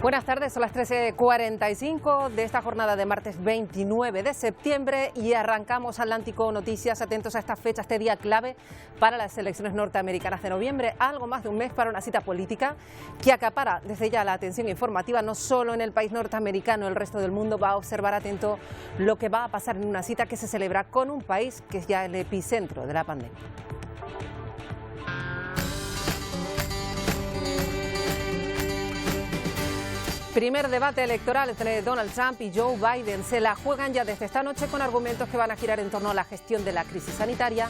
Buenas tardes, son las 13:45 de esta jornada de martes 29 de septiembre y arrancamos Atlántico Noticias. Atentos a esta fecha, este día clave para las elecciones norteamericanas de noviembre. Algo más de un mes para una cita política que acapara desde ya la atención informativa, no solo en el país norteamericano, el resto del mundo va a observar atento lo que va a pasar en una cita que se celebra con un país que es ya el epicentro de la pandemia. Primer debate electoral entre Donald Trump y Joe Biden. Se la juegan ya desde esta noche con argumentos que van a girar en torno a la gestión de la crisis sanitaria.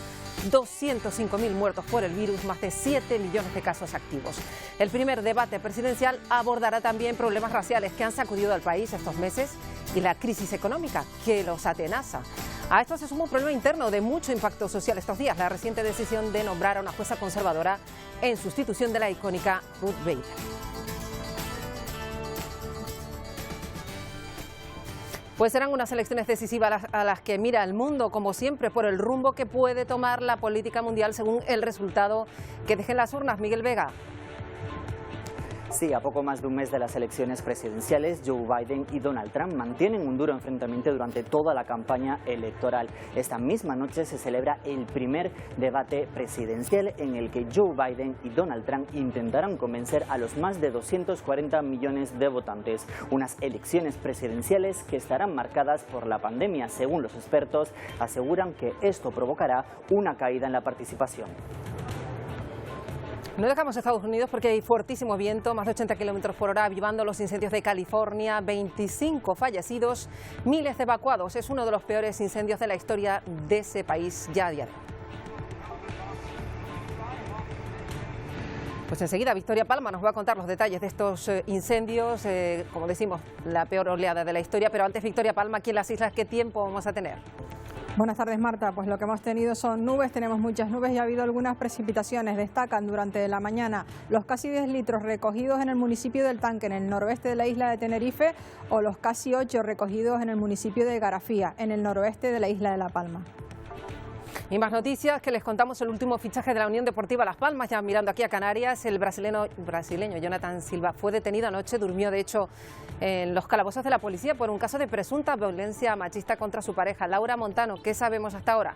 205.000 muertos por el virus, más de 7 millones de casos activos. El primer debate presidencial abordará también problemas raciales que han sacudido al país estos meses y la crisis económica que los atenaza. A esto se suma un problema interno de mucho impacto social estos días, la reciente decisión de nombrar a una jueza conservadora en sustitución de la icónica Ruth Bader. Pues serán unas elecciones decisivas a las que mira el mundo, como siempre, por el rumbo que puede tomar la política mundial según el resultado que dejen las urnas. Miguel Vega. Sí, a poco más de un mes de las elecciones presidenciales, Joe Biden y Donald Trump mantienen un duro enfrentamiento durante toda la campaña electoral. Esta misma noche se celebra el primer debate presidencial en el que Joe Biden y Donald Trump intentarán convencer a los más de 240 millones de votantes. Unas elecciones presidenciales que estarán marcadas por la pandemia. Según los expertos, aseguran que esto provocará una caída en la participación. No dejamos Estados Unidos porque hay fuertísimo viento, más de 80 kilómetros por hora, avivando los incendios de California, 25 fallecidos, miles de evacuados. Es uno de los peores incendios de la historia de ese país ya a día de hoy. Pues enseguida Victoria Palma nos va a contar los detalles de estos incendios, como decimos, la peor oleada de la historia. Pero antes, Victoria Palma, aquí en las islas, ¿qué tiempo vamos a tener? Buenas tardes, Marta. Pues lo que hemos tenido son nubes, tenemos muchas nubes y ha habido algunas precipitaciones. Destacan durante la mañana los casi 10 litros recogidos en el municipio del Tanque, en el noroeste de la isla de Tenerife, o los casi 8 recogidos en el municipio de Garafía, en el noroeste de la isla de La Palma. Y más noticias, que les contamos el último fichaje de la Unión Deportiva Las Palmas. Ya mirando aquí a Canarias, el brasileño Jonathan Silva fue detenido anoche, durmió de hecho en los calabozos de la policía por un caso de presunta violencia machista contra su pareja. Laura Montano, ¿qué sabemos hasta ahora?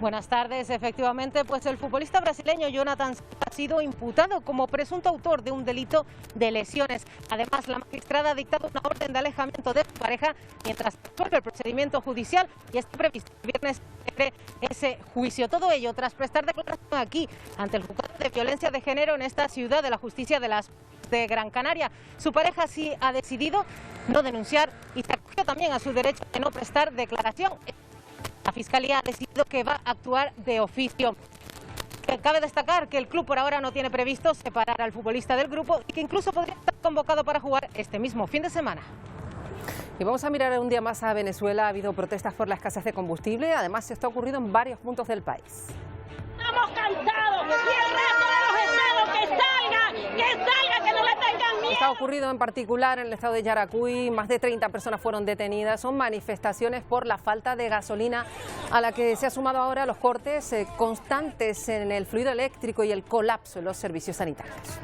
Buenas tardes. Efectivamente, pues el futbolista brasileño Jonathan Silva ha sido imputado como presunto autor de un delito de lesiones. Además, la magistrada ha dictado una orden de alejamiento de su pareja mientras resuelve el procedimiento judicial y está previsto el viernes ese juicio. Todo ello tras prestar declaración aquí ante el juzgado de violencia de género en esta ciudad de la justicia de Gran Canaria. Su pareja sí ha decidido no denunciar y se acogió también a su derecho de no prestar declaración. La Fiscalía ha decidido que va a actuar de oficio. Cabe destacar que el club por ahora no tiene previsto separar al futbolista del grupo y que incluso podría estar convocado para jugar este mismo fin de semana. Y vamos a mirar un día más a Venezuela. Ha habido protestas por la escasez de combustible. Además, esto ha ocurrido en varios puntos del país. Estamos cansados y el resto de los estados que salga, que no le tengan miedo. Esto ha ocurrido en particular en el estado de Yaracuy. Más de 30 personas fueron detenidas. Son manifestaciones por la falta de gasolina, a la que se ha sumado ahora los cortes constantes en el fluido eléctrico y el colapso en los servicios sanitarios.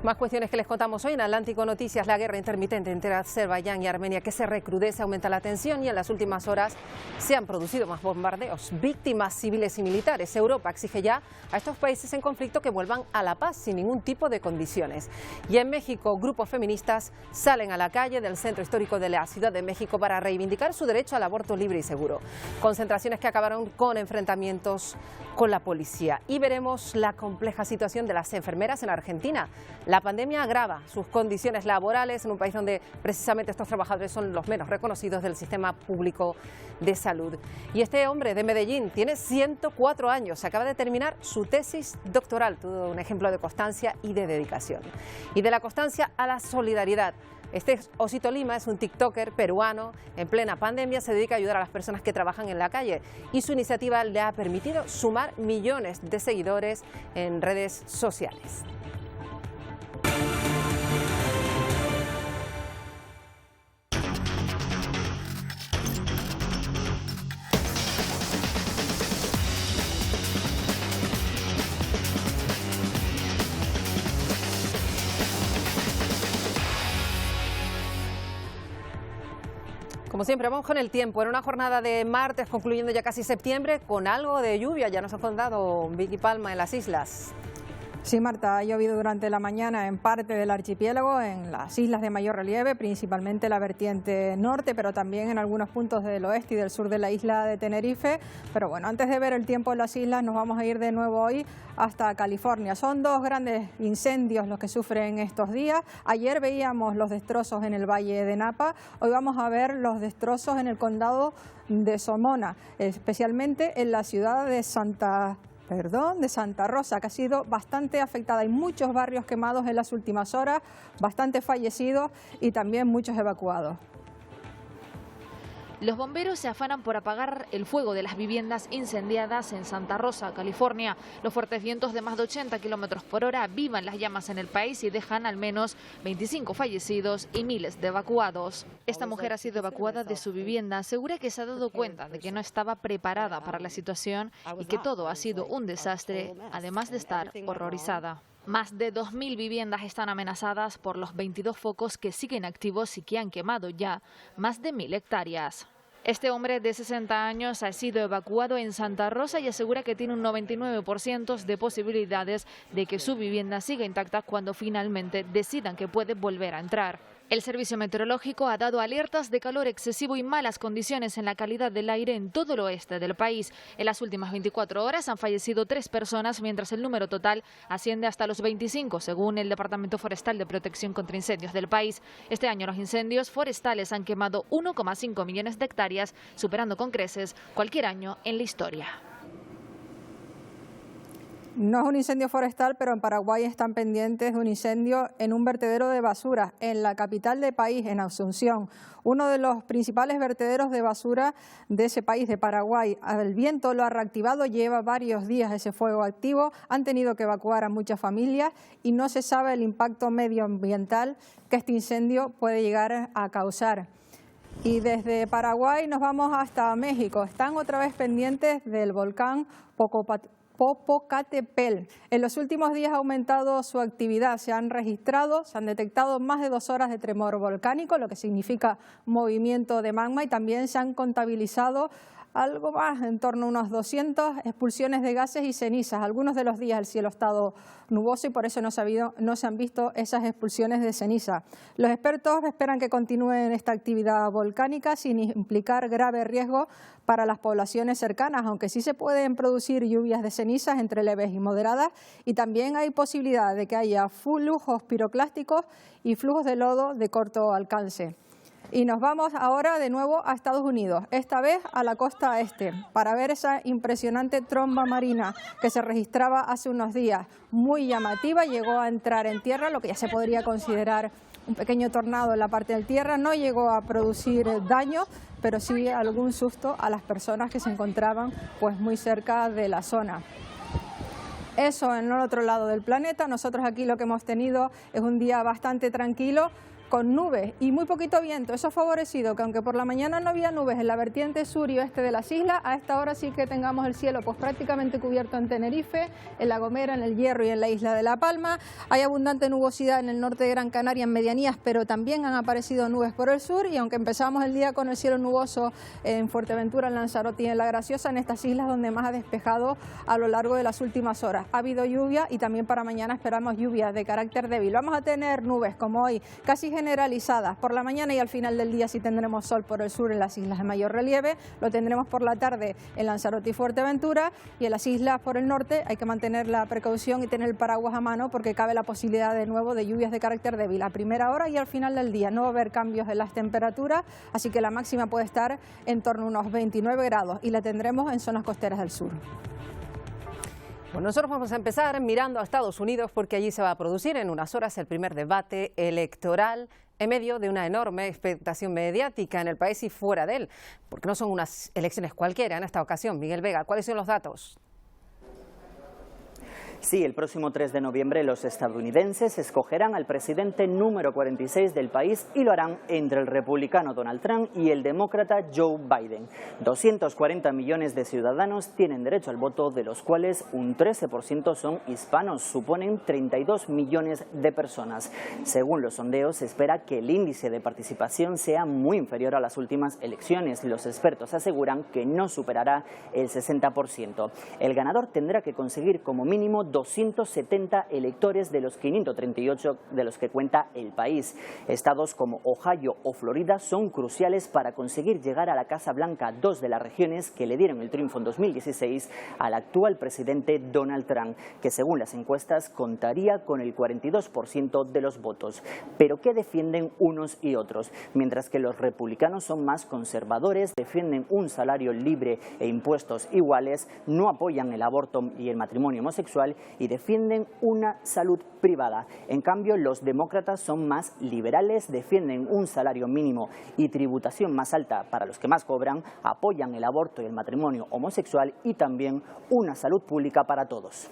Más cuestiones que les contamos hoy en Atlántico Noticias. La guerra intermitente entre Azerbaiyán y Armenia que se recrudece, aumenta la tensión y en las últimas horas se han producido más bombardeos. Víctimas civiles y militares. Europa exige ya a estos países en conflicto que vuelvan a la paz sin ningún tipo de condiciones. Y en México, grupos feministas salen a la calle del centro histórico de la Ciudad de México para reivindicar su derecho al aborto libre y seguro. Concentraciones que acabaron con enfrentamientos con la policía. Y veremos la compleja situación de las enfermeras en Argentina. La pandemia agrava sus condiciones laborales en un país donde precisamente estos trabajadores son los menos reconocidos del sistema público de salud. Y este hombre de Medellín tiene 104 años, acaba de terminar su tesis doctoral, todo un ejemplo de constancia y de dedicación. Y de la constancia a la solidaridad. Este Osito Lima es un tiktoker peruano. En plena pandemia se dedica a ayudar a las personas que trabajan en la calle y su iniciativa le ha permitido sumar millones de seguidores en redes sociales. Como siempre, vamos con el tiempo. En una jornada de martes, concluyendo ya casi septiembre, con algo de lluvia, ya nos ha contado Vicky Palma en las islas. Sí, Marta, ha llovido durante la mañana en parte del archipiélago, en las islas de mayor relieve, principalmente la vertiente norte, pero también en algunos puntos del oeste y del sur de la isla de Tenerife. Pero bueno, antes de ver el tiempo en las islas, nos vamos a ir de nuevo hoy hasta California. Son dos grandes incendios los que sufren estos días. Ayer veíamos los destrozos en el Valle de Napa, hoy vamos a ver los destrozos en el condado de Sonoma, especialmente en la ciudad de Santa Rosa, que ha sido bastante afectada. Hay muchos barrios quemados en las últimas horas, bastantes fallecidos y también muchos evacuados. Los bomberos se afanan por apagar el fuego de las viviendas incendiadas en Santa Rosa, California. Los fuertes vientos de más de 80 kilómetros por hora avivan las llamas en el país y dejan al menos 25 fallecidos y miles de evacuados. Esta mujer ha sido evacuada de su vivienda. Asegura que se ha dado cuenta de que no estaba preparada para la situación y que todo ha sido un desastre, además de estar horrorizada. Más de 2.000 viviendas están amenazadas por los 22 focos que siguen activos y que han quemado ya más de 1.000 hectáreas. Este hombre de 60 años ha sido evacuado en Santa Rosa y asegura que tiene un 99% de posibilidades de que su vivienda siga intacta cuando finalmente decidan que puede volver a entrar. El Servicio Meteorológico ha dado alertas de calor excesivo y malas condiciones en la calidad del aire en todo el oeste del país. En las últimas 24 horas han fallecido 3 personas, mientras el número total asciende hasta los 25, según el Departamento Forestal de Protección contra Incendios del país. Este año los incendios forestales han quemado 1,5 millones de hectáreas, superando con creces cualquier año en la historia. No es un incendio forestal, pero en Paraguay están pendientes de un incendio en un vertedero de basura en la capital del país, en Asunción. Uno de los principales vertederos de basura de ese país, de Paraguay. El viento lo ha reactivado, lleva varios días ese fuego activo, han tenido que evacuar a muchas familias y no se sabe el impacto medioambiental que este incendio puede llegar a causar. Y desde Paraguay nos vamos hasta México. Están otra vez pendientes del volcán Popocatépetl. En los últimos días ha aumentado su actividad, se han detectado más de 2 horas de tremor volcánico, lo que significa movimiento de magma, y también se han contabilizado algo más, en torno a unos 200 expulsiones de gases y cenizas. Algunos de los días el cielo ha estado nuboso y por eso no se han visto esas expulsiones de ceniza. Los expertos esperan que continúe esta actividad volcánica sin implicar grave riesgo para las poblaciones cercanas, aunque sí se pueden producir lluvias de cenizas entre leves y moderadas, y también hay posibilidad de que haya flujos piroclásticos y flujos de lodo de corto alcance. Y nos vamos ahora de nuevo a Estados Unidos, esta vez a la costa este, para ver esa impresionante tromba marina que se registraba hace unos días. Muy llamativa, llegó a entrar en tierra, lo que ya se podría considerar un pequeño tornado en la parte del tierra. No llegó a producir daño, pero sí algún susto a las personas que se encontraban pues muy cerca de la zona. Eso en el otro lado del planeta. Nosotros aquí lo que hemos tenido es un día bastante tranquilo, con nubes y muy poquito viento. Eso ha favorecido que aunque por la mañana no había nubes en la vertiente sur y oeste de las islas, a esta hora sí que tengamos el cielo pues prácticamente cubierto en Tenerife, en La Gomera, en El Hierro y en la isla de La Palma. Hay abundante nubosidad en el norte de Gran Canaria, en medianías, pero también han aparecido nubes por el sur, y aunque empezamos el día con el cielo nuboso en Fuerteventura, en Lanzarote y en La Graciosa, en estas islas donde más ha despejado a lo largo de las últimas horas. Ha habido lluvia y también para mañana esperamos lluvias de carácter débil. Vamos a tener nubes como hoy, casi generalizadas. Por la mañana y al final del día sí tendremos sol por el sur en las islas de mayor relieve, lo tendremos por la tarde en Lanzarote y Fuerteventura, y en las islas por el norte hay que mantener la precaución y tener el paraguas a mano porque cabe la posibilidad de nuevo de lluvias de carácter débil a primera hora y al final del día. No va a haber cambios en las temperaturas, así que la máxima puede estar en torno a unos 29 grados y la tendremos en zonas costeras del sur. Bueno, nosotros vamos a empezar mirando a Estados Unidos porque allí se va a producir en unas horas el primer debate electoral en medio de una enorme expectación mediática en el país y fuera de él, porque no son unas elecciones cualquiera en esta ocasión. Miguel Vega, ¿cuáles son los datos? Sí, el próximo 3 de noviembre los estadounidenses escogerán al presidente número 46 del país y lo harán entre el republicano Donald Trump y el demócrata Joe Biden. 240 millones de ciudadanos tienen derecho al voto, de los cuales un 13% son hispanos, suponen 32 millones de personas. Según los sondeos, se espera que el índice de participación sea muy inferior a las últimas elecciones. Los expertos aseguran que no superará el 60%. El ganador tendrá que conseguir como mínimo 270 electores de los 538 de los que cuenta el país. Estados como Ohio o Florida son cruciales para conseguir llegar a la Casa Blanca, dos de las regiones que le dieron el triunfo en 2016 al actual presidente Donald Trump, que según las encuestas contaría con el 42% de los votos. Pero ¿qué defienden unos y otros? Mientras que los republicanos son más conservadores, defienden un salario libre e impuestos iguales, no apoyan el aborto y el matrimonio homosexual y defienden una salud privada. En cambio, los demócratas son más liberales, defienden un salario mínimo y tributación más alta para los que más cobran, apoyan el aborto y el matrimonio homosexual y también una salud pública para todos.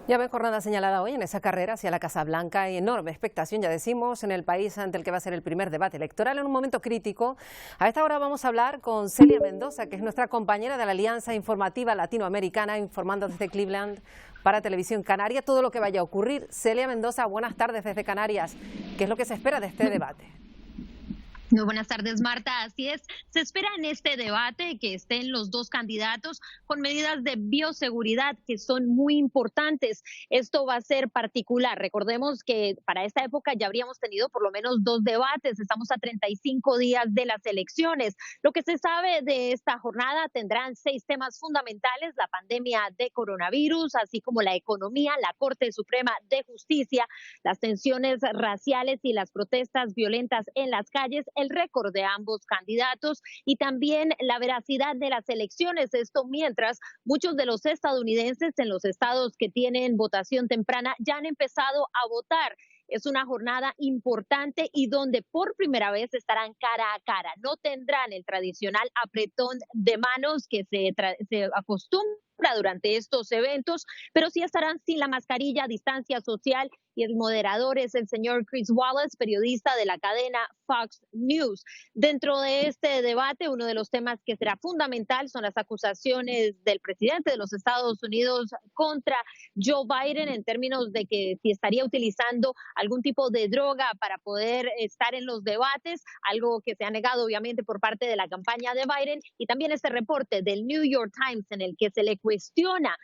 Ya ven, jornada señalada hoy en esa carrera hacia la Casa Blanca. Hay enorme expectación, ya decimos, en el país ante el que va a ser el primer debate electoral en un momento crítico. A esta hora vamos a hablar con Celia Mendoza, que es nuestra compañera de la Alianza Informativa Latinoamericana, informando desde Cleveland para Televisión Canaria todo lo que vaya a ocurrir. Celia Mendoza, buenas tardes desde Canarias. ¿Qué es lo que se espera de este debate? Muy buenas tardes, Marta. Así es, se espera en este debate que estén los dos candidatos con medidas de bioseguridad que son muy importantes. Esto va a ser particular. Recordemos que para esta época ya habríamos tenido por lo menos 2 debates. Estamos a 35 días de las elecciones. Lo que se sabe de esta jornada tendrán 6 temas fundamentales: la pandemia de coronavirus, así como la economía, la Corte Suprema de Justicia, las tensiones raciales y las protestas violentas en las calles, el récord de ambos candidatos y también la veracidad de las elecciones. Esto mientras muchos de los estadounidenses en los estados que tienen votación temprana ya han empezado a votar. Es una jornada importante y donde por primera vez estarán cara a cara. No tendrán el tradicional apretón de manos que se acostumbra durante estos eventos, pero sí estarán sin la mascarilla, distancia social, y el moderador es el señor Chris Wallace, periodista de la cadena Fox News. Dentro de este debate, uno de los temas que será fundamental son las acusaciones del presidente de los Estados Unidos contra Joe Biden en términos de que si estaría utilizando algún tipo de droga para poder estar en los debates, algo que se ha negado obviamente por parte de la campaña de Biden, y también este reporte del New York Times en el que se le cuestiona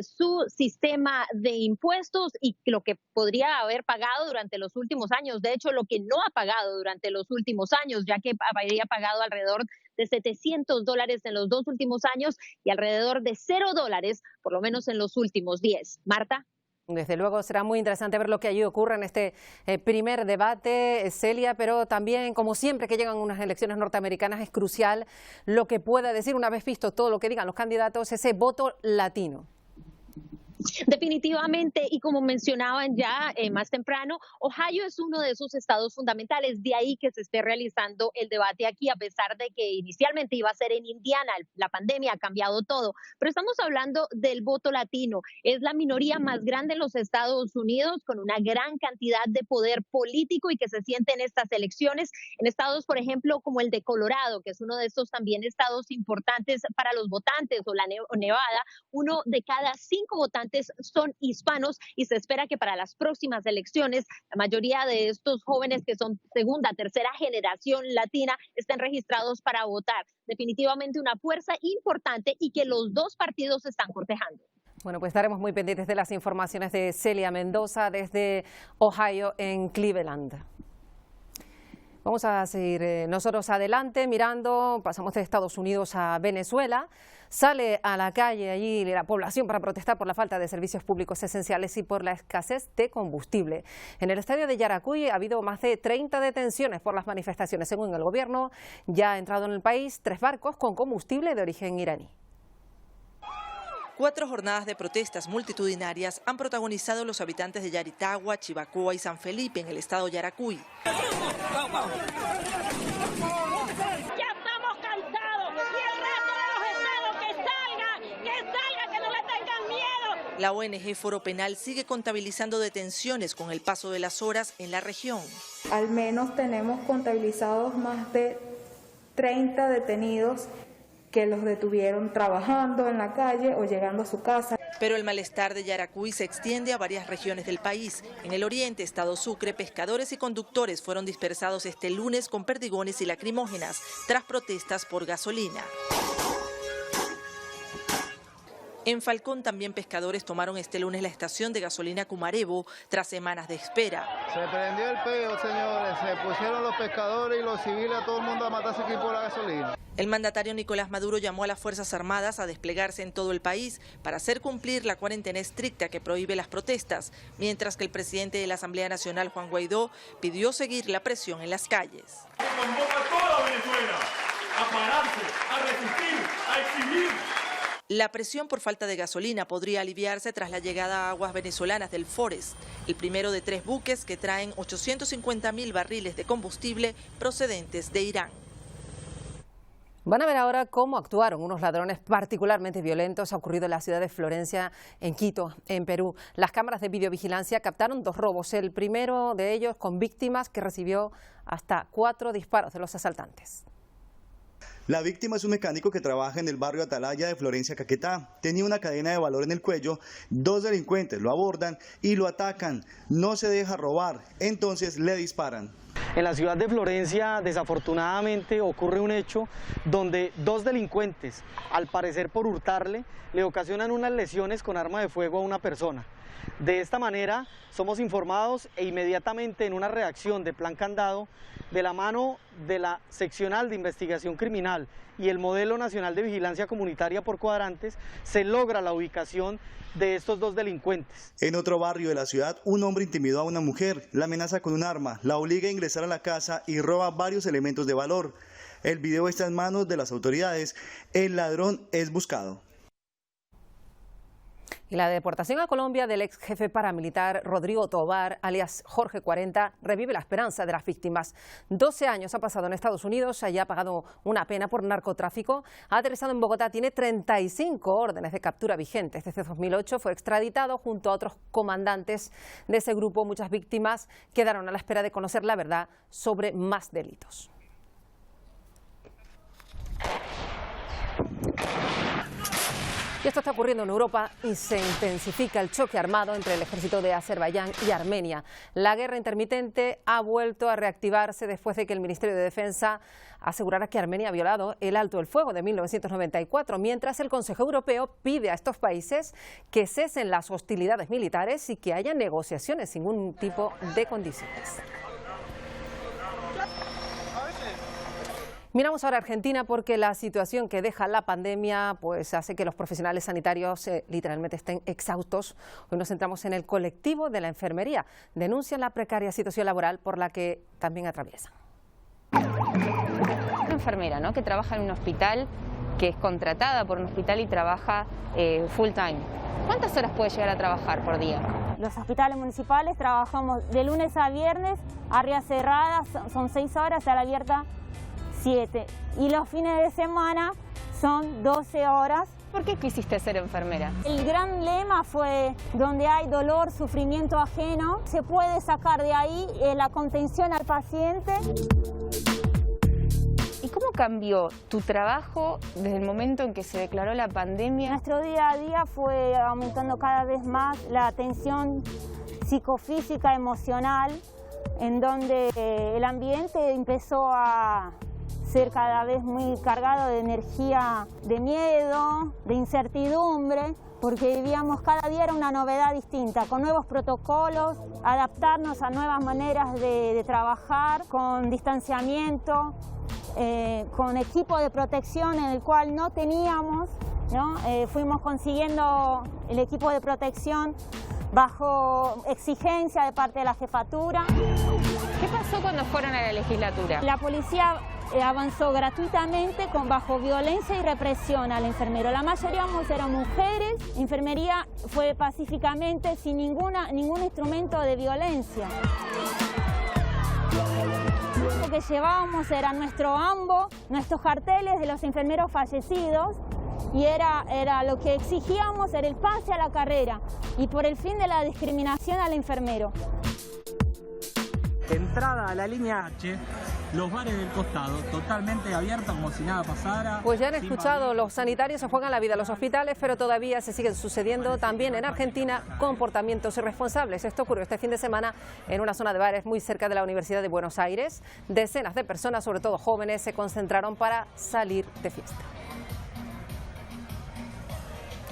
su sistema de impuestos y lo que podría haber pagado durante los últimos años. De hecho, lo que no ha pagado durante los últimos años, ya que habría pagado alrededor de $700 en los 2 últimos años y alrededor de $0 por lo menos en los últimos 10. Marta. Desde luego será muy interesante ver lo que allí ocurre en este primer debate, Celia, pero también, como siempre que llegan unas elecciones norteamericanas, es crucial lo que pueda decir, una vez visto todo lo que digan los candidatos, ese voto latino. Definitivamente, y como mencionaban ya más temprano, Ohio es uno de esos estados fundamentales, de ahí que se esté realizando el debate aquí, a pesar de que inicialmente iba a ser en Indiana. La pandemia ha cambiado todo, pero estamos hablando del voto latino. Es la minoría más grande en los Estados Unidos, con una gran cantidad de poder político y que se siente en estas elecciones, en estados, por ejemplo, como el de Colorado, que es uno de estos también estados importantes para los votantes, o la Nevada. 1 de cada 5 votantes son hispanos y se espera que para las próximas elecciones la mayoría de estos jóvenes que son segunda, tercera generación latina estén registrados para votar. Definitivamente una fuerza importante y que los dos partidos están cortejando. Bueno, pues estaremos muy pendientes de las informaciones de Celia Mendoza desde Ohio en Cleveland. Vamos a seguir nosotros adelante mirando, pasamos de Estados Unidos a Venezuela. Sale a la calle allí la población para protestar por la falta de servicios públicos esenciales y por la escasez de combustible. En el estadio de Yaracuy ha habido más de 30 detenciones por las manifestaciones. Según el gobierno, ya ha entrado en el país 3 barcos con combustible de origen iraní. 4 jornadas de protestas multitudinarias han protagonizado los habitantes de Yaritagua, Chivacoa y San Felipe en el estado Yaracuy. La ONG Foro Penal sigue contabilizando detenciones con el paso de las horas en la región. Al menos tenemos contabilizados más de 30 detenidos que los detuvieron trabajando en la calle o llegando a su casa. Pero el malestar de Yaracuy se extiende a varias regiones del país. En el oriente, estado Sucre, pescadores y conductores fueron dispersados este lunes con perdigones y lacrimógenas tras protestas por gasolina. En Falcón también pescadores tomaron este lunes la estación de gasolina Cumarevo tras semanas de espera. Se prendió el peo, señores, se pusieron los pescadores y los civiles a todo el mundo a matarse aquí por la gasolina. El mandatario Nicolás Maduro llamó a las Fuerzas Armadas a desplegarse en todo el país para hacer cumplir la cuarentena estricta que prohíbe las protestas, mientras que el presidente de la Asamblea Nacional, Juan Guaidó, pidió seguir la presión en las calles. Convoca a toda Venezuela a pararse, a resistir, a exigir. La presión por falta de gasolina podría aliviarse tras la llegada a aguas venezolanas del Forest, el primero de 3 buques que traen 850.000 barriles de combustible procedentes de Irán. Van a ver ahora cómo actuaron unos ladrones particularmente violentos. Ha ocurrido en la ciudad de Florencia, en Quito, en Perú. Las cámaras de videovigilancia captaron 2 robos, el primero de ellos con víctimas que recibió hasta 4 disparos de los asaltantes. La víctima es un mecánico que trabaja en el barrio Atalaya de Florencia, Caquetá. Tenía una cadena de valor en el cuello. 2 delincuentes lo abordan y lo atacan. No se deja robar, entonces le disparan. En la ciudad de Florencia, desafortunadamente, ocurre un hecho donde 2 delincuentes, al parecer por hurtarle, le ocasionan unas lesiones con arma de fuego a una persona. De esta manera, somos informados e inmediatamente en una reacción de Plan Candado, de la mano de la Seccional de Investigación Criminal y el Modelo Nacional de Vigilancia Comunitaria por Cuadrantes, se logra la ubicación de estos 2 delincuentes. En otro barrio de la ciudad, un hombre intimidó a una mujer, la amenaza con un arma, la obliga a ingresar a la casa y roba varios elementos de valor. El video está en manos de las autoridades. El ladrón es buscado. Y la deportación a Colombia del ex jefe paramilitar Rodrigo Tobar, alias Jorge 40, revive la esperanza de las víctimas. 12 años ha pasado en Estados Unidos, allí ha pagado una pena por narcotráfico, ha aterrizado en Bogotá, tiene 35 órdenes de captura vigentes. Desde 2008 fue extraditado junto a otros comandantes de ese grupo. Muchas víctimas quedaron a la espera de conocer la verdad sobre más delitos. Y esto está ocurriendo en Europa y se intensifica el choque armado entre el ejército de Azerbaiyán y Armenia. La guerra intermitente ha vuelto a reactivarse después de que el Ministerio de Defensa asegurara que Armenia ha violado el alto el fuego de 1994, mientras el Consejo Europeo pide a estos países que cesen las hostilidades militares y que haya negociaciones sin ningún tipo de condiciones. Miramos ahora a Argentina porque la situación que deja la pandemia pues hace que los profesionales sanitarios literalmente estén exhaustos. Hoy nos centramos en el colectivo de la enfermería. Denuncian la precaria situación laboral por la que también atraviesan. Una enfermera, ¿no?, que trabaja en un hospital, que es contratada por un hospital y trabaja full time. ¿Cuántas horas puede llegar a trabajar por día? Los hospitales municipales trabajamos de lunes a viernes, áreas cerradas, son 6 horas, a la abierta 7. Y los fines de semana son 12 horas. ¿Por qué quisiste ser enfermera? El gran lema fue: donde hay dolor, sufrimiento ajeno, se puede sacar de ahí la contención al paciente. ¿Y cómo cambió tu trabajo desde el momento en que se declaró la pandemia? Nuestro día a día fue aumentando cada vez más la atención psicofísica, emocional, en donde el ambiente empezó a ser cada vez muy cargado de energía, de miedo, de incertidumbre, porque vivíamos cada día era una novedad distinta, con nuevos protocolos, adaptarnos a nuevas maneras de trabajar, con distanciamiento, con equipo de protección en el cual no teníamos, ¿no? Fuimos consiguiendo el equipo de protección bajo exigencia de parte de la jefatura. ¿Qué pasó cuando fueron a la legislatura? La policía avanzó gratuitamente bajo violencia y represión al enfermero. La mayoría eran mujeres. Enfermería fue pacíficamente sin ningún instrumento de violencia. Lo que llevábamos era nuestro AMBO, nuestros carteles de los enfermeros fallecidos, y era lo que exigíamos, era el pase a la carrera y por el fin de la discriminación al enfermero. Entrada a la línea H, los bares del costado totalmente abiertos como si nada pasara. Pues ya han escuchado, los sanitarios se juegan la vida en los hospitales, pero todavía se siguen sucediendo también en Argentina comportamientos irresponsables. Esto ocurrió este fin de semana en una zona de bares muy cerca de la Universidad de Buenos Aires. Decenas de personas, sobre todo jóvenes, se concentraron para salir de fiesta.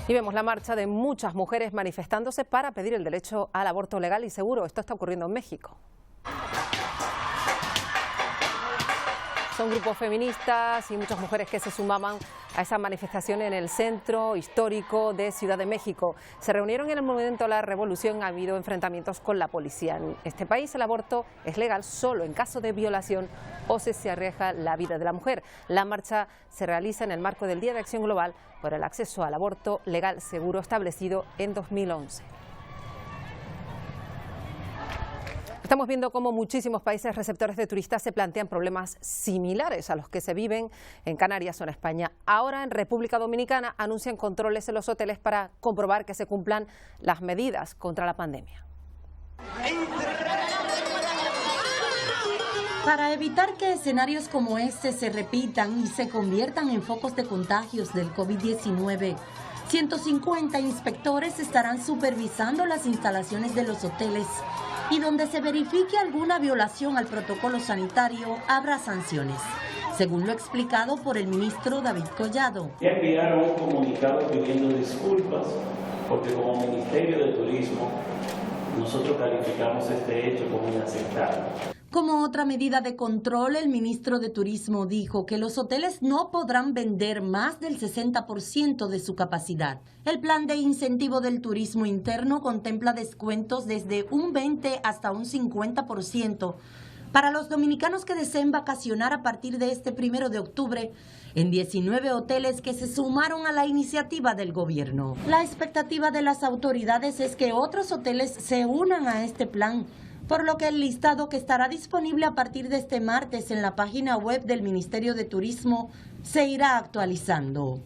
Y vemos la marcha de muchas mujeres manifestándose para pedir el derecho al aborto legal y seguro. Esto está ocurriendo en México. Son grupos feministas y muchas mujeres que se sumaban a esa manifestación en el centro histórico de Ciudad de México. Se reunieron en el momento de la revolución, ha habido enfrentamientos con la policía. En este país el aborto es legal solo en caso de violación o si se arriesga la vida de la mujer. La marcha se realiza en el marco del Día de Acción Global por el acceso al aborto legal seguro establecido en 2011. Estamos viendo cómo muchísimos países receptores de turistas se plantean problemas similares a los que se viven en Canarias o en España. Ahora en República Dominicana anuncian controles en los hoteles para comprobar que se cumplan las medidas contra la pandemia. Para evitar que escenarios como este se repitan y se conviertan en focos de contagios del COVID-19, 150 inspectores estarán supervisando las instalaciones de los hoteles y donde se verifique alguna violación al protocolo sanitario habrá sanciones, según lo explicado por el ministro David Collado. Ya enviaron un comunicado pidiendo disculpas porque como Ministerio de Turismo nosotros calificamos este hecho como inaceptable. Como otra medida de control, el ministro de Turismo dijo que los hoteles no podrán vender más del 60% de su capacidad. El plan de incentivo del turismo interno contempla descuentos desde un 20 hasta un 50% para los dominicanos que deseen vacacionar a partir de este 1 de octubre en 19 hoteles que se sumaron a la iniciativa del gobierno. La expectativa de las autoridades es que otros hoteles se unan a este plan, por lo que el listado que estará disponible a partir de este martes en la página web del Ministerio de Turismo se irá actualizando.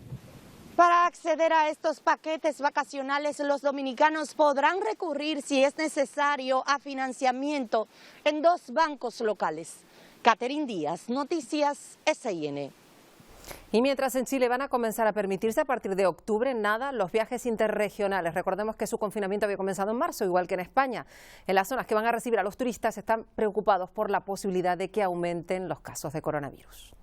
Para acceder a estos paquetes vacacionales, los dominicanos podrán recurrir, si es necesario, a financiamiento en 2 bancos locales. Catherine Díaz, Noticias SIN. Y mientras en Chile van a comenzar a permitirse a partir de octubre, los viajes interregionales. Recordemos que su confinamiento había comenzado en marzo, igual que en España. En las zonas que van a recibir a los turistas están preocupados por la posibilidad de que aumenten los casos de coronavirus.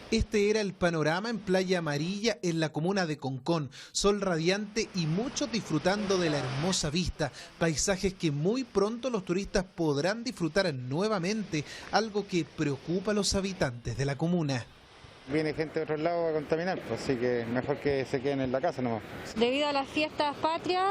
Este era el panorama en Playa Amarilla, en la comuna de Concón. Sol radiante y muchos disfrutando de la hermosa vista. Paisajes que muy pronto los turistas podrán disfrutar nuevamente, algo que preocupa a los habitantes de la comuna. Viene gente de otros lados a contaminar, pues, así que mejor que se queden en la casa nomás. Debido a las fiestas patrias,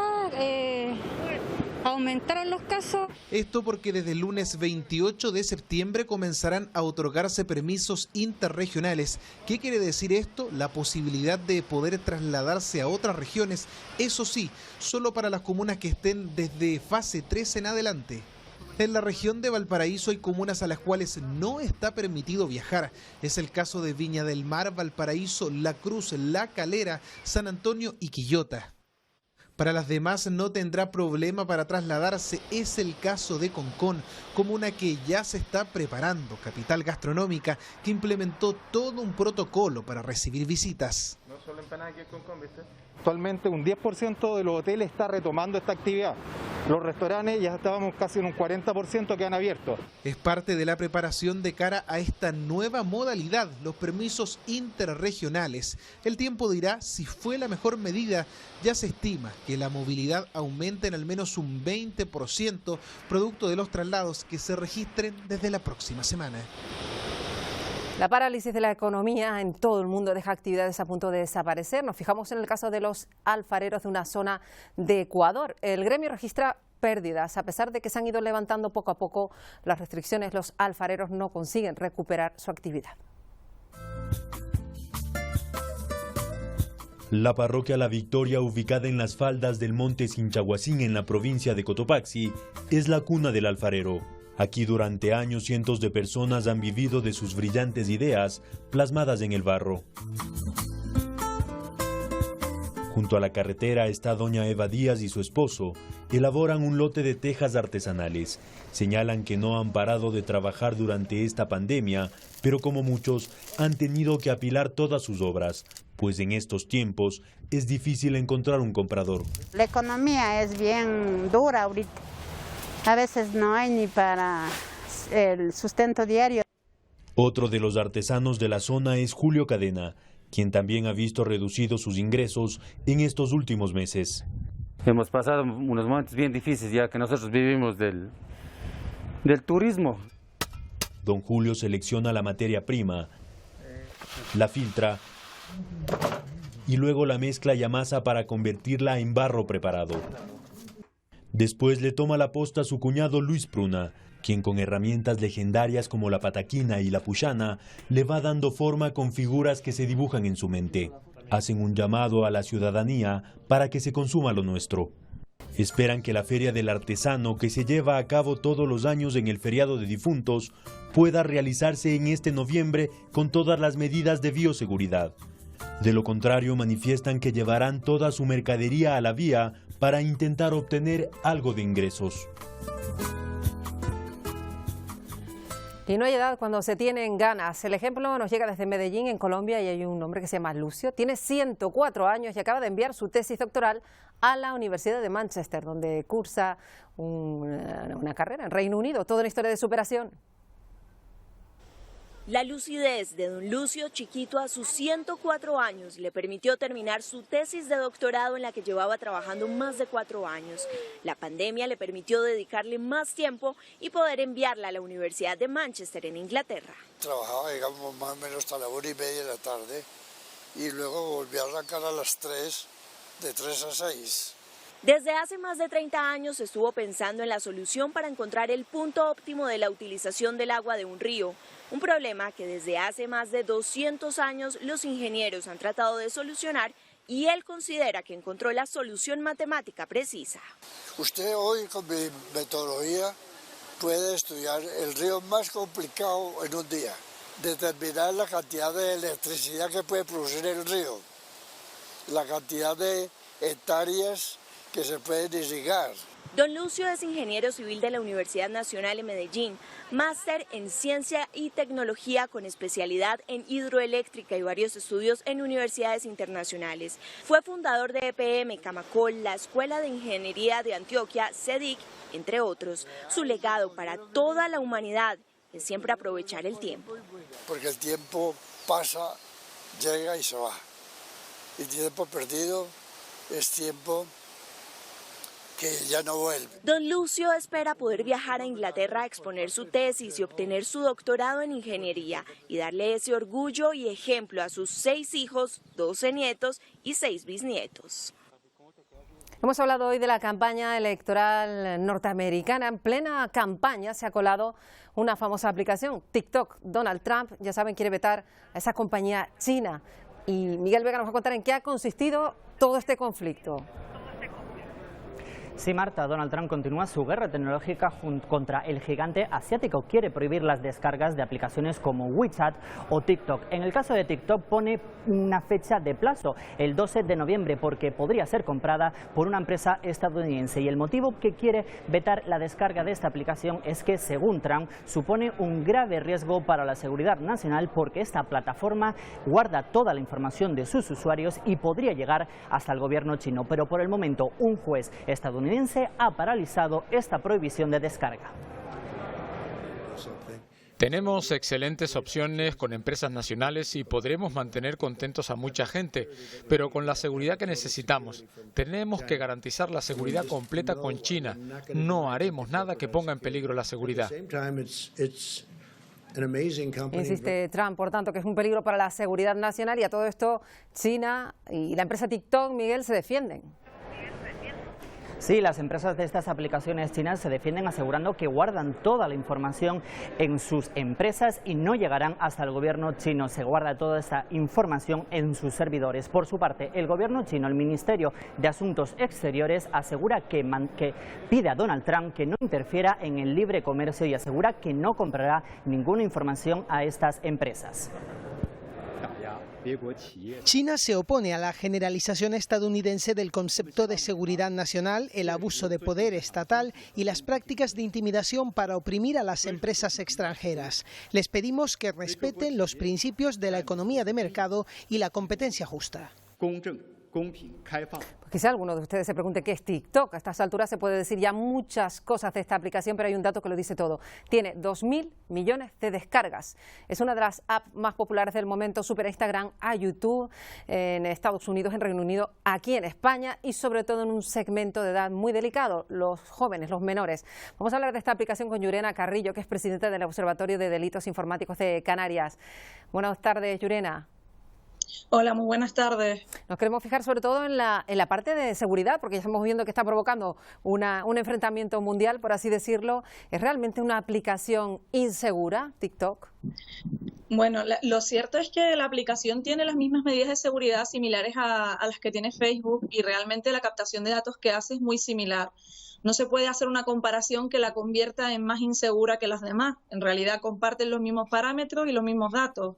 aumentaron los casos. Esto porque desde el lunes 28 de septiembre comenzarán a otorgarse permisos interregionales. ¿Qué quiere decir esto? La posibilidad de poder trasladarse a otras regiones, eso sí, solo para las comunas que estén desde fase 3 en adelante. En la región de Valparaíso hay comunas a las cuales no está permitido viajar. Es el caso de Viña del Mar, Valparaíso, La Cruz, La Calera, San Antonio y Quillota. Para las demás no tendrá problema para trasladarse. Es el caso de Concón, comuna que ya se está preparando, capital gastronómica, que implementó todo un protocolo para recibir visitas. No solo empanadas aquí en Concón, ¿viste? Actualmente un 10% de los hoteles está retomando esta actividad. Los restaurantes ya estábamos casi en un 40% que han abierto. Es parte de la preparación de cara a esta nueva modalidad, los permisos interregionales. El tiempo dirá si fue la mejor medida. Ya se estima que la movilidad aumente en al menos un 20%, producto de los traslados que se registren desde la próxima semana. La parálisis de la economía en todo el mundo deja actividades a punto de desaparecer. Nos fijamos en el caso de los alfareros de una zona de Ecuador. El gremio registra pérdidas. A pesar de que se han ido levantando poco a poco las restricciones, los alfareros no consiguen recuperar su actividad. La parroquia La Victoria, ubicada en las faldas del monte Sinchahuacín en la provincia de Cotopaxi, es la cuna del alfarero. Aquí durante años cientos de personas han vivido de sus brillantes ideas plasmadas en el barro. Junto a la carretera está doña Eva Díaz y su esposo. Elaboran un lote de tejas artesanales. Señalan que no han parado de trabajar durante esta pandemia, pero como muchos han tenido que apilar todas sus obras, pues en estos tiempos es difícil encontrar un comprador. La economía es bien dura ahorita. A veces no hay ni para el sustento diario. Otro de los artesanos de la zona es Julio Cadena, quien también ha visto reducidos sus ingresos en estos últimos meses. Hemos pasado unos momentos bien difíciles, ya que nosotros vivimos del turismo. Don Julio selecciona la materia prima, la filtra y luego la mezcla y amasa para convertirla en barro preparado. Después le toma la posta a su cuñado Luis Pruna, quien con herramientas legendarias como la pataquina y la puchana le va dando forma con figuras que se dibujan en su mente. Hacen un llamado a la ciudadanía para que se consuma lo nuestro. Esperan que la Feria del Artesano, que se lleva a cabo todos los años en el feriado de difuntos, pueda realizarse en este noviembre con todas las medidas de bioseguridad. De lo contrario, manifiestan que llevarán toda su mercadería a la vía para intentar obtener algo de ingresos. Y no hay edad cuando se tienen ganas. El ejemplo nos llega desde Medellín, en Colombia, y hay un hombre que se llama Lucio. Tiene 104 años y acaba de enviar su tesis doctoral a la Universidad de Manchester, donde cursa una carrera en Reino Unido. Toda una historia de superación. La lucidez de don Lucio Chiquito a sus 104 años le permitió terminar su tesis de doctorado en la que llevaba trabajando más de 4 años. La pandemia le permitió dedicarle más tiempo y poder enviarla a la Universidad de Manchester en Inglaterra. Trabajaba, digamos, más o menos hasta la 1:30 de la tarde y luego volví a arrancar a las 3, de 3 a 6. Desde hace más de 30 años estuvo pensando en la solución para encontrar el punto óptimo de la utilización del agua de un río. Un problema que desde hace más de 200 años los ingenieros han tratado de solucionar y él considera que encontró la solución matemática precisa. Usted hoy con mi metodología puede estudiar el río más complicado en un día, determinar la cantidad de electricidad que puede producir el río, la cantidad de hectáreas que se pueden irrigar. Don Lucio es ingeniero civil de la Universidad Nacional en Medellín, máster en Ciencia y Tecnología con especialidad en hidroeléctrica y varios estudios en universidades internacionales. Fue fundador de EPM, Camacol, la Escuela de Ingeniería de Antioquia, CEDIC, entre otros. Su legado para toda la humanidad es siempre aprovechar el tiempo. Porque el tiempo pasa, llega y se va. Y tiempo perdido es tiempo que ya no vuelve. Don Lucio espera poder viajar a Inglaterra a exponer su tesis y obtener su doctorado en ingeniería y darle ese orgullo y ejemplo a sus 6 hijos, 12 nietos y 6 bisnietos. Hemos hablado hoy de la campaña electoral norteamericana. En plena campaña se ha colado una famosa aplicación, TikTok. Donald Trump, ya saben, quiere vetar a esa compañía china. Y Miguel Vega nos va a contar en qué ha consistido todo este conflicto. Sí, Marta, Donald Trump continúa su guerra tecnológica contra el gigante asiático. Quiere prohibir las descargas de aplicaciones como WeChat o TikTok. En el caso de TikTok pone una fecha de plazo, el 12 de noviembre, porque podría ser comprada por una empresa estadounidense. Y el motivo que quiere vetar la descarga de esta aplicación es que, según Trump, supone un grave riesgo para la seguridad nacional porque esta plataforma guarda toda la información de sus usuarios y podría llegar hasta el gobierno chino. Pero por el momento, un juez estadounidense ha paralizado esta prohibición de descarga. Tenemos excelentes opciones con empresas nacionales y podremos mantener contentos a mucha gente, pero con la seguridad que necesitamos. Tenemos que garantizar la seguridad completa con China. No haremos nada que ponga en peligro la seguridad. Insiste Trump, por tanto, que es un peligro para la seguridad nacional, y a todo esto China y la empresa TikTok, Miguel, se defienden. Sí, las empresas de estas aplicaciones chinas se defienden asegurando que guardan toda la información en sus empresas y no llegarán hasta el gobierno chino. Se guarda toda esta información en sus servidores. Por su parte, el gobierno chino, el Ministerio de Asuntos Exteriores, asegura que pide a Donald Trump que no interfiera en el libre comercio y asegura que no comprará ninguna información a estas empresas. China se opone a la generalización estadounidense del concepto de seguridad nacional, el abuso de poder estatal y las prácticas de intimidación para oprimir a las empresas extranjeras. Les pedimos que respeten los principios de la economía de mercado y la competencia justa. Pues quizá alguno de ustedes se pregunte qué es TikTok. A estas alturas se puede decir ya muchas cosas de esta aplicación, pero hay un dato que lo dice todo. Tiene 2.000 millones de descargas. Es una de las apps más populares del momento, supera a Instagram, a YouTube, en Estados Unidos, en Reino Unido, aquí en España y sobre todo en un segmento de edad muy delicado, los jóvenes, los menores. Vamos a hablar de esta aplicación con Llurena Carrillo, que es presidenta del Observatorio de Delitos Informáticos de Canarias. Buenas tardes, Llurena. Hola, muy buenas tardes. Nos queremos fijar sobre todo en la parte de seguridad, porque ya estamos viendo que está provocando un enfrentamiento mundial, por así decirlo. ¿Es realmente una aplicación insegura, TikTok? Bueno, lo cierto es que la aplicación tiene las mismas medidas de seguridad similares a las que tiene Facebook y realmente la captación de datos que hace es muy similar. No se puede hacer una comparación que la convierta en más insegura que las demás. En realidad comparten los mismos parámetros y los mismos datos.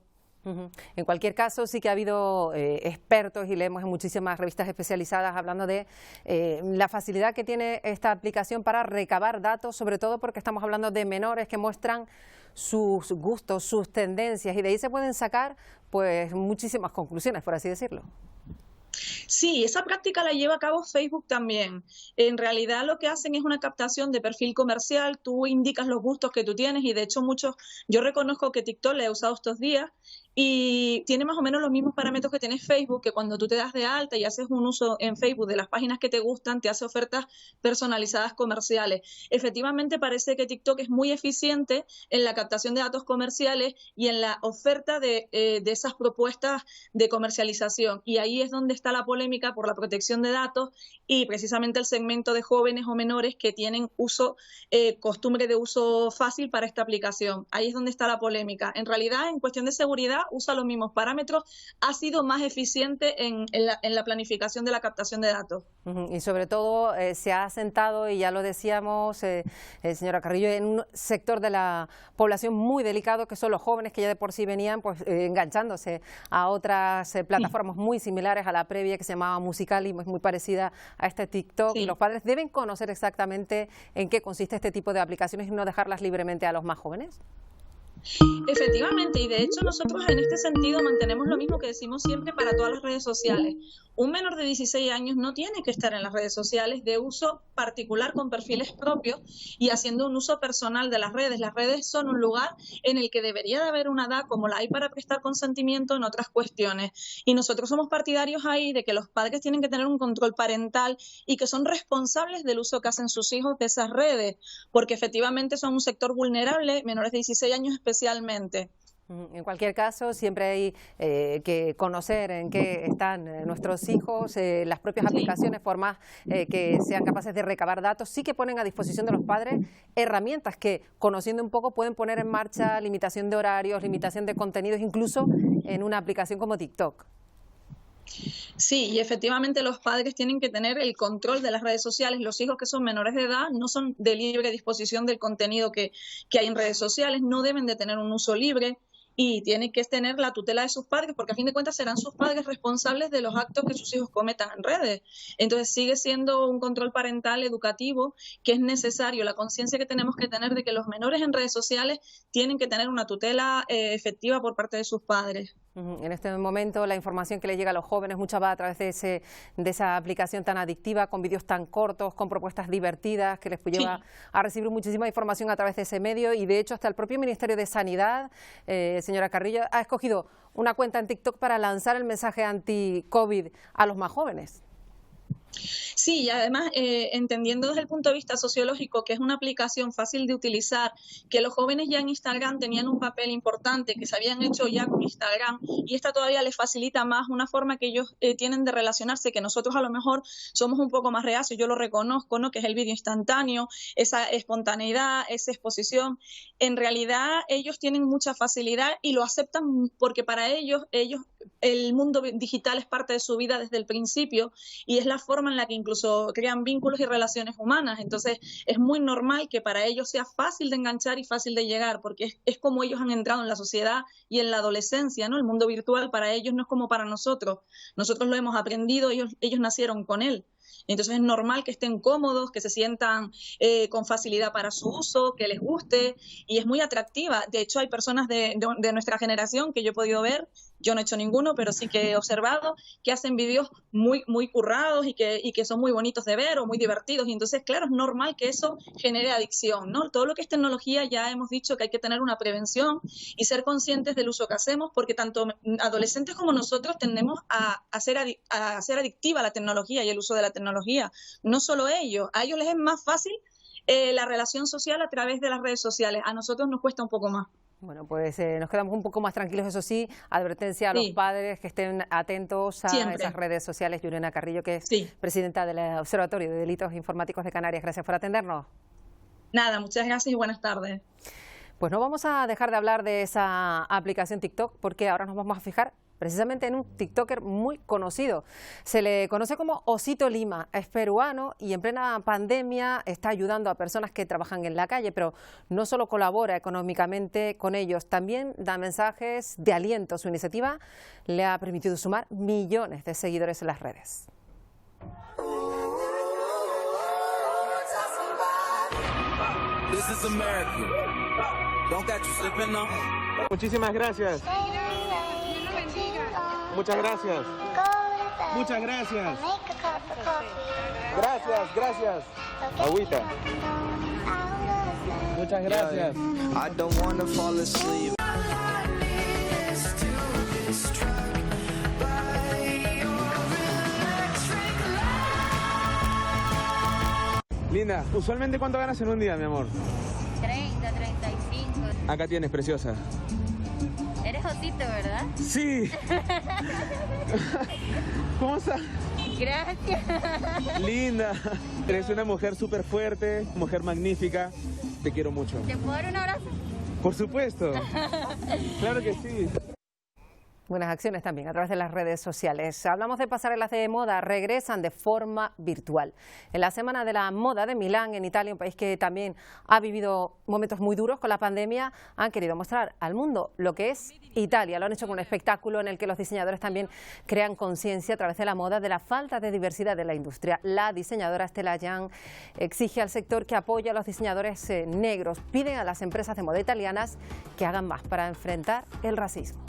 En cualquier caso, sí que ha habido expertos y leemos en muchísimas revistas especializadas hablando de la facilidad que tiene esta aplicación para recabar datos, sobre todo porque estamos hablando de menores que muestran sus gustos, sus tendencias y de ahí se pueden sacar pues muchísimas conclusiones, por así decirlo. Sí, esa práctica la lleva a cabo Facebook también. En realidad lo que hacen es una captación de perfil comercial, tú indicas los gustos que tú tienes y de hecho yo reconozco que TikTok la he usado estos días y tiene más o menos los mismos parámetros que tiene Facebook, que cuando tú te das de alta y haces un uso en Facebook de las páginas que te gustan, te hace ofertas personalizadas comerciales. Efectivamente parece que TikTok es muy eficiente en la captación de datos comerciales y en la oferta de esas propuestas de comercialización y ahí es donde está la polémica por la protección de datos y precisamente el segmento de jóvenes o menores que tienen costumbre de uso fácil para esta aplicación. Ahí es donde está la polémica. En realidad, en cuestión de seguridad, usa los mismos parámetros, ha sido más eficiente en la planificación de la captación de datos. Y sobre todo se ha asentado, y ya lo decíamos, señora Carrillo, en un sector de la población muy delicado, que son los jóvenes que ya de por sí venían pues enganchándose a otras plataformas muy similares a la previa que se llamaba Musical.ly, es muy parecida a este TikTok. Sí. Y los padres deben conocer exactamente en qué consiste este tipo de aplicaciones y no dejarlas libremente a los más jóvenes. Efectivamente, y de hecho nosotros en este sentido mantenemos lo mismo que decimos siempre para todas las redes sociales. Un menor de 16 años no tiene que estar en las redes sociales de uso particular con perfiles propios y haciendo un uso personal de las redes. Las redes son un lugar en el que debería de haber una edad como la hay para prestar consentimiento en otras cuestiones. Y nosotros somos partidarios ahí de que los padres tienen que tener un control parental y que son responsables del uso que hacen sus hijos de esas redes, porque efectivamente son un sector vulnerable, menores de 16 años especialmente. En cualquier caso, siempre hay que conocer en qué están nuestros hijos, las propias aplicaciones, por más que sean capaces de recabar datos, sí que ponen a disposición de los padres herramientas que, conociendo un poco, pueden poner en marcha limitación de horarios, limitación de contenidos, incluso en una aplicación como TikTok. Sí, y efectivamente los padres tienen que tener el control de las redes sociales. Los hijos que son menores de edad no son de libre disposición del contenido que hay en redes sociales, no deben de tener un uso libre y tienen que tener la tutela de sus padres porque a fin de cuentas serán sus padres responsables de los actos que sus hijos cometan en redes. Entonces sigue siendo un control parental educativo que es necesario, la conciencia que tenemos que tener de que los menores en redes sociales tienen que tener una tutela efectiva por parte de sus padres. En este momento la información que le llega a los jóvenes mucha va a través de esa aplicación tan adictiva, con vídeos tan cortos, con propuestas divertidas que les lleva a recibir muchísima información a través de ese medio y de hecho hasta el propio Ministerio de Sanidad, señora Carrillo, ha escogido una cuenta en TikTok para lanzar el mensaje anti-COVID a los más jóvenes. Sí, y además entendiendo desde el punto de vista sociológico que es una aplicación fácil de utilizar, que los jóvenes ya en Instagram tenían un papel importante, que se habían hecho ya con Instagram y esta todavía les facilita más una forma que ellos tienen de relacionarse, que nosotros a lo mejor somos un poco más reacios, yo lo reconozco, ¿no? Que es el vídeo instantáneo, esa espontaneidad, esa exposición. En realidad ellos tienen mucha facilidad y lo aceptan porque para ellos el mundo digital es parte de su vida desde el principio y es la forma en la que incluso crean vínculos y relaciones humanas. Entonces es muy normal que para ellos sea fácil de enganchar y fácil de llegar, porque es como ellos han entrado en la sociedad y en la adolescencia, ¿no? El mundo virtual para ellos no es como para nosotros. Nosotros lo hemos aprendido, ellos nacieron con él. Entonces es normal que estén cómodos, que se sientan con facilidad para su uso, que les guste, y es muy atractiva. De hecho, hay personas de nuestra generación que yo he podido ver, yo no he hecho ninguno, pero sí que he observado, que hacen vídeos muy currados y que son muy bonitos de ver o muy divertidos. Y entonces, claro, es normal que eso genere adicción, ¿no? Todo lo que es tecnología ya hemos dicho que hay que tener una prevención y ser conscientes del uso que hacemos, porque tanto adolescentes como nosotros tendemos a ser adictiva a la tecnología y el uso de la tecnología. No solo ellos, a ellos les es más fácil la relación social a través de las redes sociales. A nosotros nos cuesta un poco más. Bueno, pues nos quedamos un poco más tranquilos, eso sí, advertencia a los padres que estén atentos a esas redes sociales. Yurena Carrillo, que es presidenta del Observatorio de Delitos Informáticos de Canarias. Gracias por atendernos. Nada, muchas gracias y buenas tardes. Pues no vamos a dejar de hablar de esa aplicación TikTok, porque ahora nos vamos a fijar precisamente en un TikToker muy conocido. Se le conoce como Osito Lima, es peruano y en plena pandemia está ayudando a personas que trabajan en la calle, pero no solo colabora económicamente con ellos, también da mensajes de aliento. Su iniciativa le ha permitido sumar millones de seguidores en las redes. Muchísimas gracias. Muchas gracias. Muchas gracias. Gracias. Agüita. Muchas gracias. Linda, usualmente ¿cuánto ganas en un día, mi amor? 30, 35. Acá tienes, preciosa. Eres Osito, ¿verdad? Sí. ¿Cómo estás? Gracias. Linda. Eres una mujer súper fuerte, mujer magnífica. Te quiero mucho. ¿Te puedo dar un abrazo? Por supuesto. Claro que sí. Buenas acciones también a través de las redes sociales. Hablamos de pasarelas de moda, regresan de forma virtual. En la Semana de la Moda de Milán, en Italia, un país que también ha vivido momentos muy duros con la pandemia, han querido mostrar al mundo lo que es Italia. Lo han hecho con un espectáculo en el que los diseñadores también crean conciencia a través de la moda de la falta de diversidad de la industria. La diseñadora Stella Young exige al sector que apoye a los diseñadores negros. Piden a las empresas de moda italianas que hagan más para enfrentar el racismo.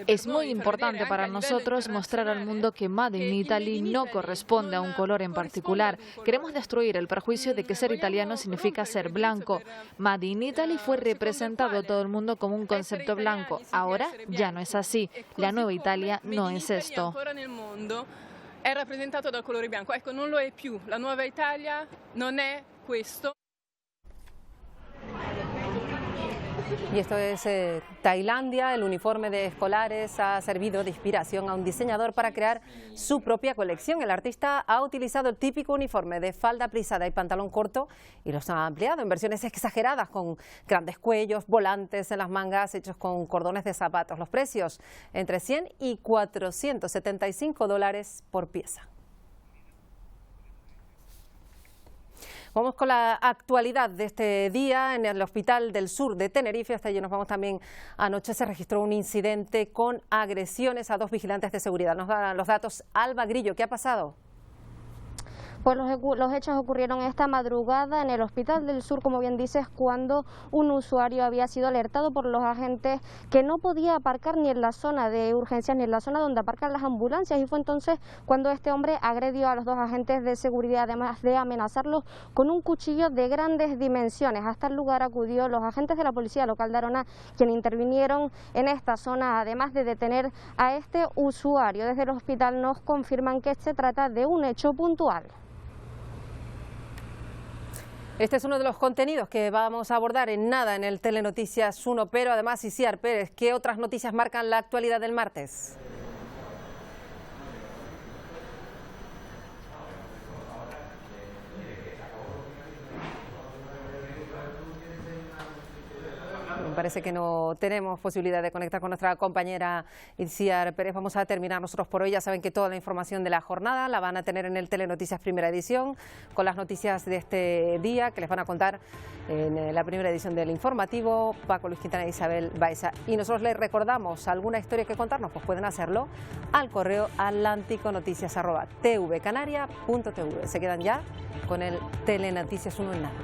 Es muy importante para nosotros mostrar al mundo que Made in Italy no corresponde a un color en particular. Queremos destruir el prejuicio de que ser italiano significa ser blanco. Made in Italy fue representado a todo el mundo como un concepto blanco. Ahora ya no es así. La nueva Italia no es esto. È rappresentato dal colore bianco. Ecco, non lo è più. La nuova Italia non è questo. Y esto es Tailandia. El uniforme de escolares ha servido de inspiración a un diseñador para crear su propia colección. El artista ha utilizado el típico uniforme de falda plisada y pantalón corto y los ha ampliado en versiones exageradas con grandes cuellos, volantes en las mangas hechos con cordones de zapatos. Los precios entre 100 y $475 por pieza. Vamos con la actualidad de este día en el Hospital del Sur de Tenerife. Hasta allí nos vamos también. Anoche se registró un incidente con agresiones a 2 vigilantes de seguridad. Nos dan los datos Alba Grillo. ¿Qué ha pasado? Pues los hechos ocurrieron esta madrugada en el Hospital del Sur, como bien dices, cuando un usuario había sido alertado por los agentes que no podía aparcar ni en la zona de urgencias ni en la zona donde aparcan las ambulancias, y fue entonces cuando este hombre agredió a los 2 agentes de seguridad, además de amenazarlos con un cuchillo de grandes dimensiones. Hasta el lugar acudió los agentes de la Policía Local de Arona, quienes intervinieron en esta zona, además de detener a este usuario. Desde el hospital nos confirman que se trata de un hecho puntual. Este es uno de los contenidos que vamos a abordar en nada en el Telenoticias 1, pero además Isiar Pérez, ¿qué otras noticias marcan la actualidad del martes? parece que no tenemos posibilidad de conectar con nuestra compañera Itziar Pérez. Vamos a terminar nosotros por hoy. Ya saben que toda la información de la jornada la van a tener en el Telenoticias Primera Edición, con las noticias de este día que les van a contar en la primera edición del informativo Paco Luis Quintana e Isabel Baeza. Y nosotros les recordamos alguna historia que contarnos, pues pueden hacerlo al correo atlanticonoticias@tvcanaria.tv. Se quedan ya con el Telenoticias 1 en nada.